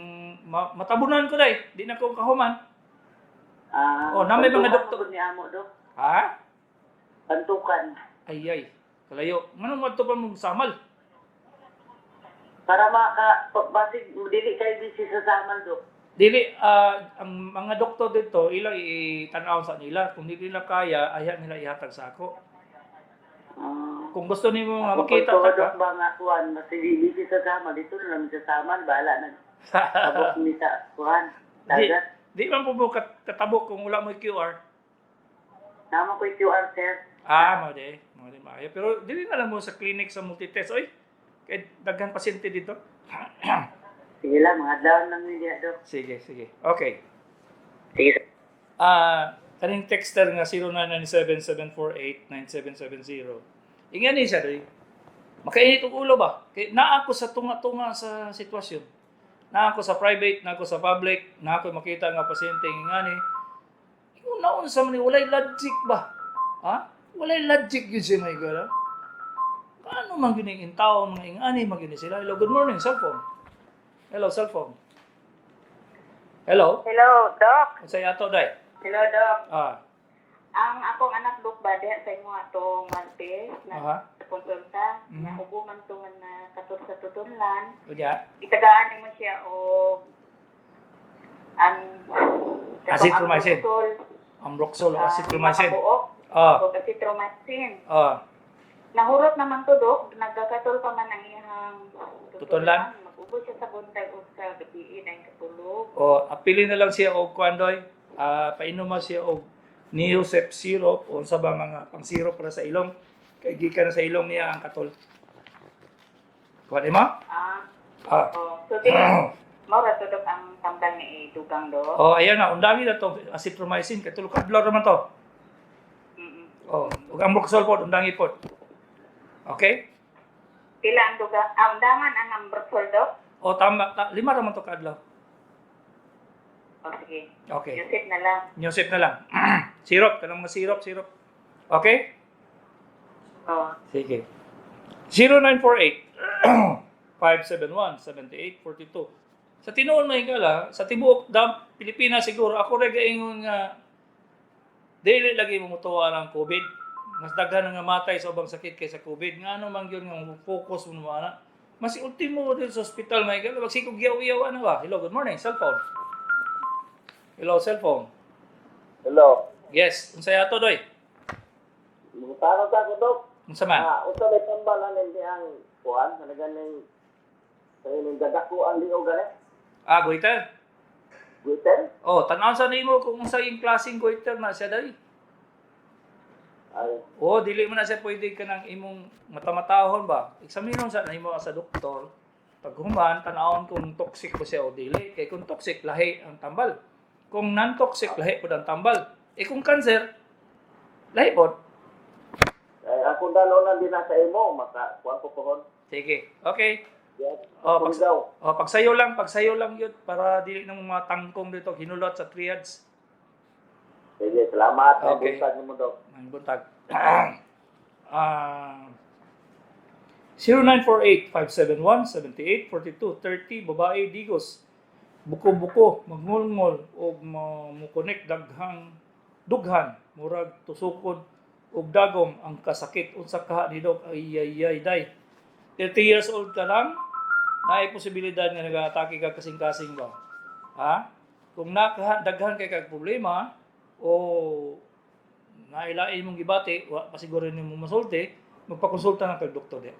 matabunan ko, Day. Di na ko kahuman. Namay mga doktor. Ni Amo, Doc. Ha? Pantukan. Ay. Kalayo. Ngano mo to pa mong samal? Para basig, dili kayo busy sa samal, Doc. Dili, ang mga doktor dito, ilang itanaw sa nila. Kung hindi nila kaya, ayaw nila ihatag sa ako. Kung gusto nimo nga makita Kung ta dok ka, ba nga kuhan, mas hindi sa sama, dito na naman sa sama, bahala na. Tabok ni sa kuhan, di, dagat. di man po mo katabok kung wala mo yung QR. Naman ko yung QR, sir. Mali maayo. Pero dili na lang mo sa clinic sa multitest. Oy, kay daghan pasyente dito. Sige lang, mga down lang yun diya, dok. Sige. Okay. Sige. Kaning texter nga 0997-748-9770. Ingani siya doy. Makainit ang ulo ba? Kay naa ako sa tunga-tunga sa sitwasyon. Naa ako sa private, naa ako sa public, naa ako makita nga pasyente ingani. Yung naon sa mani walay logic ba? Ha? Walay logic yun siya may gala. Paano man yun yung tao, mga ingani, mag sila? Hello, good morning, cellphone. Hello, cellphone. Hello? Hello, Doc. Sa yato, day. Hello, Doc. Ang akong anak, dok, ba, diya sa inyo atong Martes, Aha. na konsulta, Mhm. na ubo man to na katot sa tutunlan, Unya. itagaan mo siya o ang Azithromycin. Amroxol o azithromycin. O azithromycin. Nahurot naman to, dok, nagkakatol pa man ang iyang Tutunlan? Mag-ubo siya sa buntag o sa gabi na yung katulog. O, apili na lang siya og kwandoy. Painom mo siya og Neosep syrup o sa ba mga pang syrup para sa ilong. Kay gikan sa ilong niya ang katol. Kuha mo? So, maura to, dok, ang tambal ni Dugang, dok. Ayan na, undami na to azithromycin kay tulo ka adlaw naman to. Ug Amroxol po undangi po. Okay? Pila ang duga? Undangan ang ambrosol, dok? Tama, 5 raman to ka adlaw. O, sige. Okay. Yusip na lang. Neosep na lang. Syrup, kanang mga syrup. Okay? O. Sige. 0948-571-7842. Sa tinuon may gala, sa tibuok Pilipinas siguro, ako rin gaingon nga dili lagi mo mutuwa ng COVID. Mas daghan nga matay sa ubang sakit kaysa COVID. Nga ano man yun nga focus mo naman. Mas ultimo mo din sa hospital may gala. Magsikog yaw-yaw ano ba? Hello, good morning. Cellphone. Hello, cellphone. Hello. Yes. Unsa yato doy? Para sa ko, Dok. Unsa man? Usa may tambalan hindi ang kuan, naganing sa inyong dadakuan di o gani. Goiter. Guiten? Tanaw sa nimo kung unsa yung klaseng goiter na siya doy. Ay, Dili mo na siya pwede ka ng imong matamatahon ba? Eksaminon sa nimo sa doktor. Pag human, tanawon kung toxic ba siya o dili. Kay kung toxic, lahi ang tambal. Kung non-toxic, lahi po ang tambal. Kung cancer, lahi po. ay ako dalonan din na sa imo, maka kuan ko pohon. Sige. Okay. Yes. Pagsayo lang yun para dili ng mga tangkong dito hinulot sa triads. Sige, salamat. Okay. Buntag mo, Dok. Ang buntag. 0948-571-7842-30, babae, digos. Buko-buko, magngol-ngol, o mukonek daghang dughan, murag tusukon, ug dagom ang kasakit. Unsa ka ni Dok? Ay, day. 30 years old ka lang, naay posibilidad nga nag-atake ka kasing-kasing ba? Ha? Kung daghan kay kag problema, o nailain mong gibati, pasiguro nimo masulti, magpakonsulta na kay doktor di.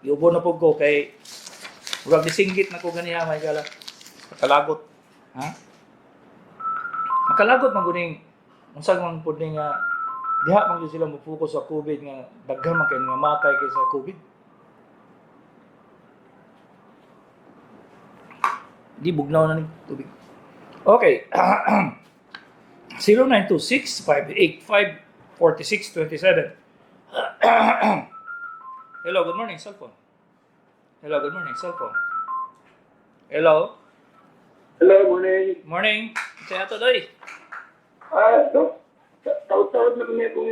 Iubo na po ko kay murag disinggit na ko ganiha may gala. Makalagot. Ha? Makalagot man guning unsa man pud ni nga diha man gyud sila mo-focus sa COVID nga daghan man kay nga matay kay sa COVID. Di bugnaw na ni tubig. Okay. 0926-585-4627. Hello, good morning, cellphone. Hello, good morning, cellphone. Hello. Hello, morning. Morning. Saya to doy. Dok. Taw-taw na niya kung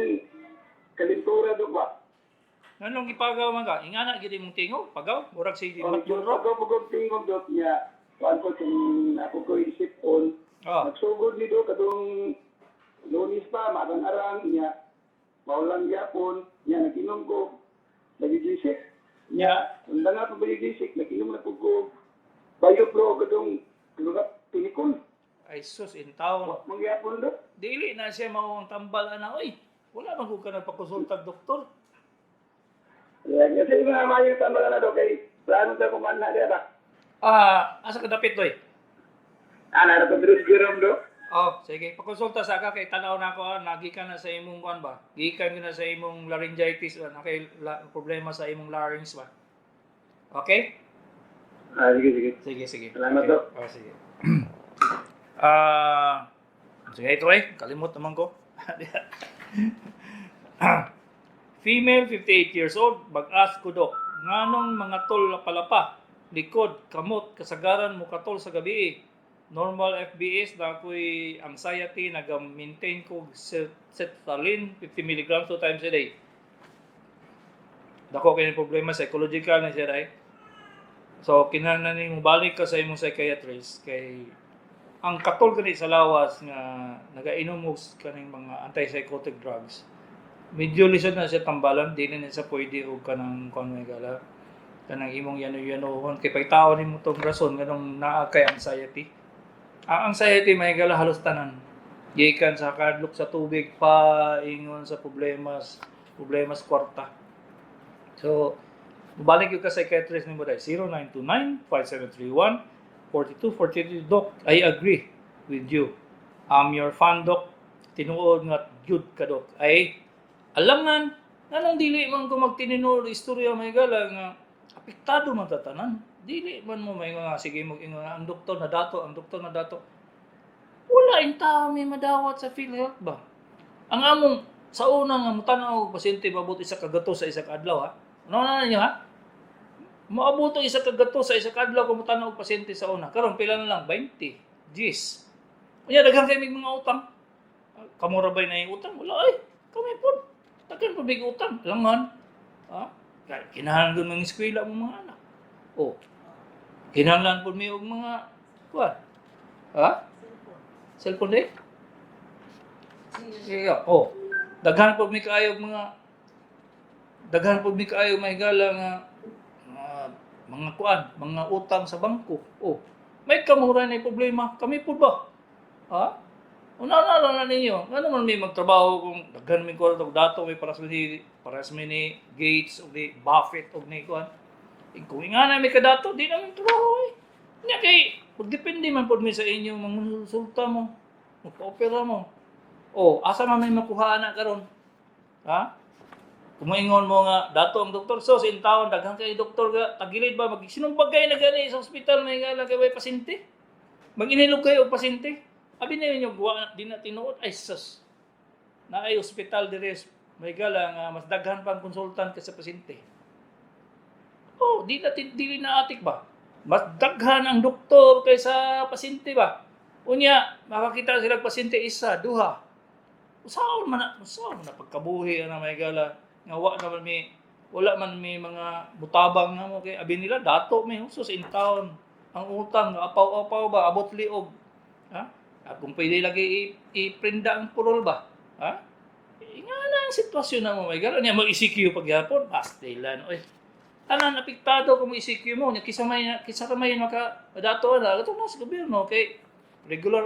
kalintura, Dok ba? Nganong gipagaw man ka? Ingana gid imong tingo, pagaw, murag si matbulro. Pagod tingog, Dok niya. Kuan ko kung ako ko isip on. Nagsugod ni Dok katong Lunis pa, marang-arang niya. Maulang yapon, niya naginom ko. Nagigisik. Niya, unda nga pa nagigisik, naginom na po ko. bayot bro kadong lugat tinikon. Ay sus, in town. Mangyapon do. Dili na siya mawang tambal na, oy. Wala man ko ka nagpakonsulta doktor. Yan, kasi mga mayo tama na do kay plano ta kuman na dia ba. Asa ka dapit, doy? Ana ra Pedro Girom do. Oh, sige. Pakonsulta sa ka kay tanaw na ako, nagikan na sa imong kuan ba? Gikan ka na sa imong laryngitis ba? Na kay problema sa imong larynx ba? Okay? Sige. Sige. Salamat, Okay. Dok. Oh, sige. Sige ito kalimot naman ko. Female, 58 years old, bag-as ko dok. Nganong mga tol lapalapa, likod, kamot, kasagaran mo katol sa gabi. Normal FBS na ako'y anxiety, nag-maintain ko sertraline, 50 mg 2 times a day. Dako kayo problema, psychological na siya dahil. So, kinahanglan mo balik ka sa imong psychiatrist kay ang katol kani sa lawas nga nagainom mo kaning mga antipsychotic drugs. Medyo lisod na siya tambalan, dili na siya pwede og kanang konway gala. Kanang imong yano-yanohon kay pagtao nimo tong rason nganong naa kay anxiety. Ang anxiety may gala halos tanan. Gikan sa kadlok sa tubig pa ingon sa problemas kwarta. So, balik yung ka psychiatrist ni mo dahil 0929-5731-4243. Doc, I agree with you. I'm your fan, Doc. Tinuod nga jud ka, Doc. Ay, alangan, anong dili man ko magtininod istorya may gala nga apektado man tatanan. Dili man mo may nga sige mag-ingon ang doktor na dato. Wala in tao may madawat sa PhilHealth ba? Ang among sa una nga mutanaw og pasyente mabot isa ka gato sa isa ka adlaw ha. Ano na niyo ha? Maabot ang isa ka gato sa isa ka adlaw kung mutanaw og pasyente sa una. Karon pila na lang 20. Jeez. Unya daghan kay mig mga utang. Kamura bay na yung utang? Wala ay. Kami po. Daghan pa big utang. Langan. Ha? Kinahanglan mga eskwela mo mga anak. Oh. Kinahanglan po mi og mga kuan. Ha? Cellphone day? Sige. Oh. Daghan po mi kaayo mahigala nga mga kuan, mga utang sa bangko. Oh. May kamura na yung problema. Kami po ba? Ha? Una lang na ninyo. Nga naman may magtrabaho kung daghan may kuwan o dato may paras ni Gates o ni Buffett o ni kuwan. Kung nga na may kadato, di namin trabaho eh. Nga kay, magdepende man po mi sa inyo, mga mo, magpa-opera mo. O, asa man may makuha na karon? Ha? Kung maingon mo nga, dato ang doktor, so in taon, daghang kay doktor ga, tagilid ba, sinumbag kayo na gani sa ospital, may nga lang kayo pasyente? Mag-inilog kayo o pasyente? Abi na yun yung guwa, di na tinuod, ay sus. Na ay ospital dires, may gala nga, mas daghan pang konsultant ka sa pasyente. Oh, dili na atik ba? Mas daghan ang doktor kaysa pasyente ba? Unya, makakita sila pasyente isa, duha. Usaon man na pagkabuhi na may gala. Nga wala man may mga butabang nga mo kay abi nila dato may husos in town. Ang utang apaw-apaw ba abot liog. Ha? Kung pwede lagi i-prinda ang purol ba? Ha? Nga na ang sitwasyon na mo may gala niya mag-ECQ pagyapon, pastilan oy. Tanan apektado kung ECQ mo, nya kisa may maka dato na ato na sa gobyerno kay regular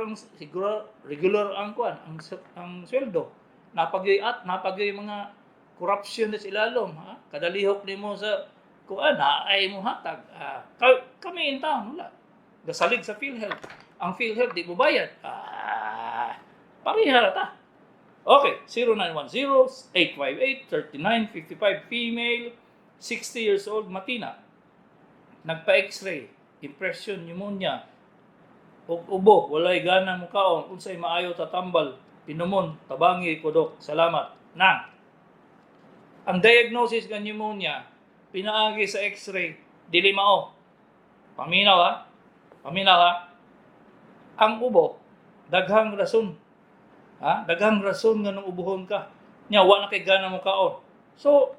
ang kuan, ang sweldo. Napagyoy mga corruption na ilalom, ha? Kadalihok nimo sa kuan, ay mo hatag. Kami in town, wala. Gasalig sa PhilHealth. Ang PhilHealth di mo bayad. Parihara ta. Okay, 0910-858-3955, female, 60 years old, Matina. Nagpa-X-ray, impression, pneumonia, ubo, walay gana mo kaon, unsay maayo tatambal, pinumon, tabangi, kodok, salamat. Nang, ang diagnosis ng pneumonia, pinaagi sa X-ray, dili mao. Paminaw ha? Ang ubo, daghang rason. Ha? Daghang rason nga nung ubuhon ka. Nya, wa na kay gana mo kaon. So,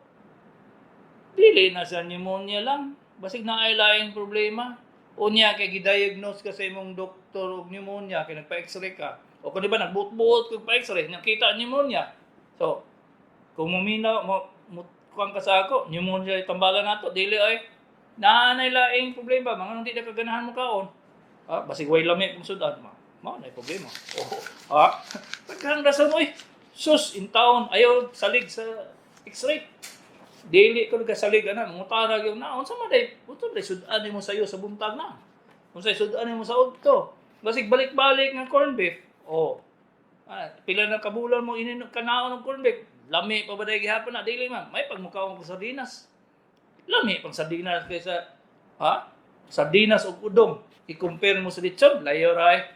dili na sa pneumonia lang. Basig na ay laing problema. O niya, kay gidiagnose ka sa imong doktor og pneumonia, kay nagpa-X-ray ka. O kung di ba, nagbuot-buot kag pa-X-ray, nakita pneumonia. So, kung kuhan ka sa ako, pneumonia ay tambalan nato, dili ay. Naanay laing problema, mga hindi na kaganahan mo kaon. Basig way lami kung sudan, mao na problema. Pagkang rason oy, sus in town ayaw salig sa X-ray. Dili ko nagasalig ana, mangutana gyud na unsa man day, unsa day sudan mo sayo sa buntag na. Unsa sudan mo sa ugto. Basig balik-balik nga corn beef. Pila na kabulan mo ininom kanaon ng corn beef. Lami pa ba day gihapon na dili man. May pagmukaon ko sardinas. Lami pang sardinas kaysa sardinas ug udong. I-compare mo sa lechon, layo ra eh.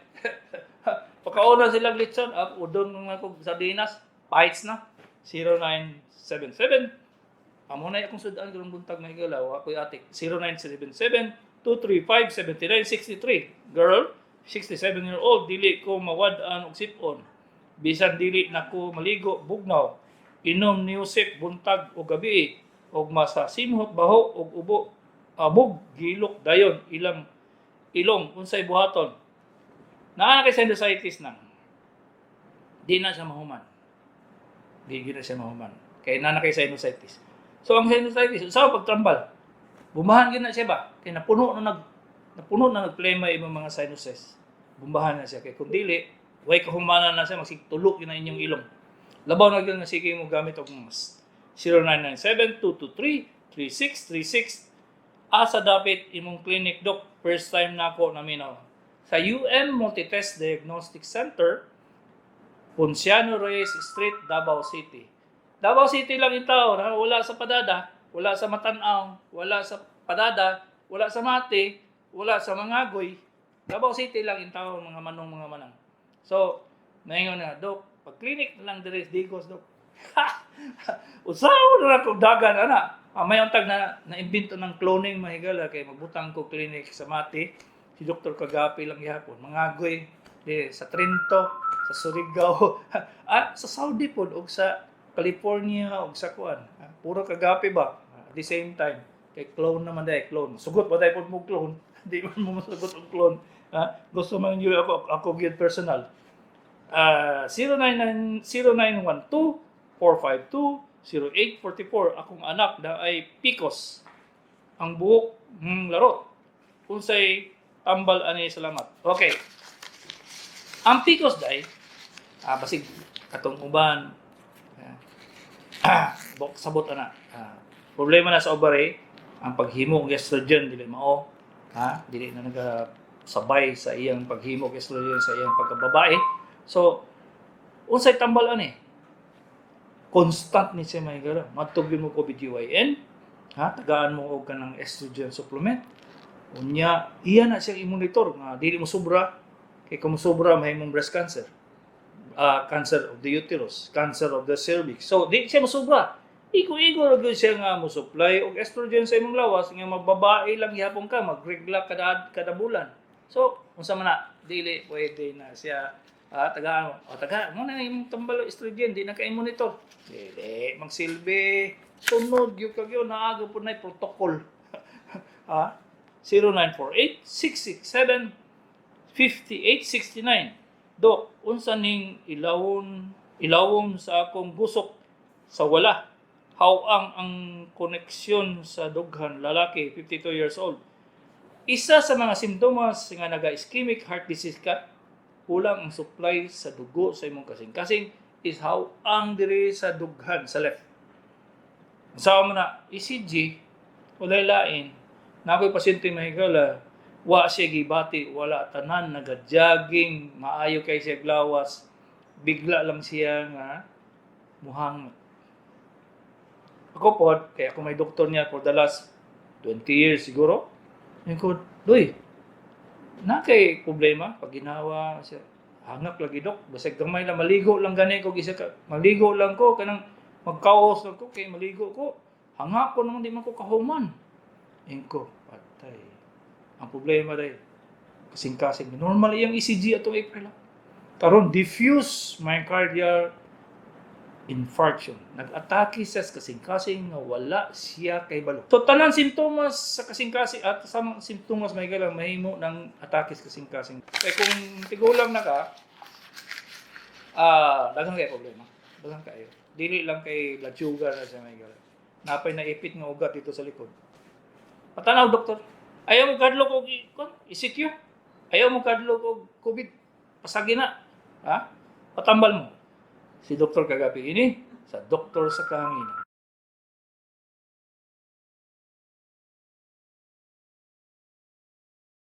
Pagkauna silang lechon, udong ng ako sardinas, bites na. 0977. Amo na akong sudan karong buntag may galaw, ako'y atik. 0977-235-7963. Girl, 67-year-old, dili ko mawad-an og sipon. Bisan dili na ko maligo, bugnaw. Inom niusip, buntag o gabi. Og masa simhot baho og ubo. Abog, gilok, dayon, ilong, unsay buhaton. Naa kay sinusitis nang. Di na siya mahuman. Di na siya mahuman. Kaya na kay sinusitis. So ang sinusitis, usaw pagtrambal. Bumahan gina siya ba? Kay napuno na nagplema imong mga sinuses. Bumbahan na siya kay kun dili, way kahumanan na siya magsigtulok yun na inyong ilong. Labaw na gyud nga sige mo gamit og mas 0997-223-3636. Asa dapat imong clinic doc, first time na ako naminaw. Sa Multitest Diagnostic Center, Ponciano Reyes Street, Davao City. Davao City lang itaw, wala sa Padada, wala sa Matanaw, wala sa Padada, wala sa Mate, wala sa Mangagoy. Davao City lang itaw mga manang. So, naingon na, Dok, pag clinic lang dire digos, Dok. Usaw na kong dagan, ana. May untag na naimbento ng cloning mahigala kay magbutang ko clinic sa Mati. Si Dr. Kagapi lang gihapon. Mangagoy, sa Trento, sa Surigao, sa Saudi po, o sa California, o sa kuan. Puro Kagapi ba? At the same time, kay clone naman dahil, clone. Sugot ba dahil po mo clone? Hindi man mo masugot ang clone. Gusto man yun ako yun personal. 0912-452-0844. Akong anak na ay Picos. Ang buhok larot. Unsay tambal ani salamat. Okay. Ang Picos day, basig katong uban. Sabot ana. Problema na sa ovary, ang paghimo og estrogen dili mao. Dili na nagasabay sa iyang paghimo og estrogen sa iyang pagkababae. So, unsay tambal ani? Constant ni siya may gara. Matug yun mo ko BGYN. Tagaan mo og kanang estrogen supplement. Unya, iya na siya i-monitor nga dili mo sobra. Kay kung sobra mahimong breast cancer. Cancer of the uterus, cancer of the cervix. So, di siya mo sobra. Igo-igo ra gyud siya nga mo supply og estrogen sa imong lawas nga magbabae lang gihapon ka, magregla kada bulan. So, unsa man na dili pwede na siya tagaan mo na imong tambal estrogen di na kay monitor. Dili magsilbi. Sunod gyud kagyo naaga pud nay protocol. 0948-667-5869. Dok, unsa ning ilawom sa akong gusok sa wala. Hawang ang koneksyon sa dughan, lalaki, 52 years old. Isa sa mga simptomas nga naga-ischemic heart disease ka, kulang ang supply sa dugo sa imong kasing-kasing is hawang diri sa dughan sa left. Sa mo na ECG, walay lain, na ako'y pasyente mahigala, wa siya gibati, wala tanan, naga-jogging, maayo kay siya glawas, bigla lang siya nga muhang. Ako po, kaya ako may doktor niya for the last 20 years siguro. Yung ko, doy, na kay problema, pag ginawa siya, hangak lagi dok, basig gamay lang, maligo lang gani ko, maligo lang ko, kanang magkaos lang ko, kay maligo ko, hangak ko naman, di man ko kahuman. Yung ko, patay. Ang problema dahil, kasing-kasing, normal yung ECG atong April. Karon diffuse myocardial infarction. Nag-atake siya sa kasing-kasing nga wala siya kay balo. So, tanang simptomas sa kasing-kasing at sa simptomas may galang mahimo ng atake sa kasing-kasing. Kaya kung tigulang na ka, dagang kayo problema. Dagang kayo. Dili lang kay blood sugar na siya may galang. Napay na ipit nga ugat dito sa likod. Patanaw, doktor. Ayaw mo kadlok og ECQ. Ayaw mo kadlok og COVID. Pasagi na. Ha? Patambal mo. Si Dr. Kagapi ini sa Doktor sa Kahanginan.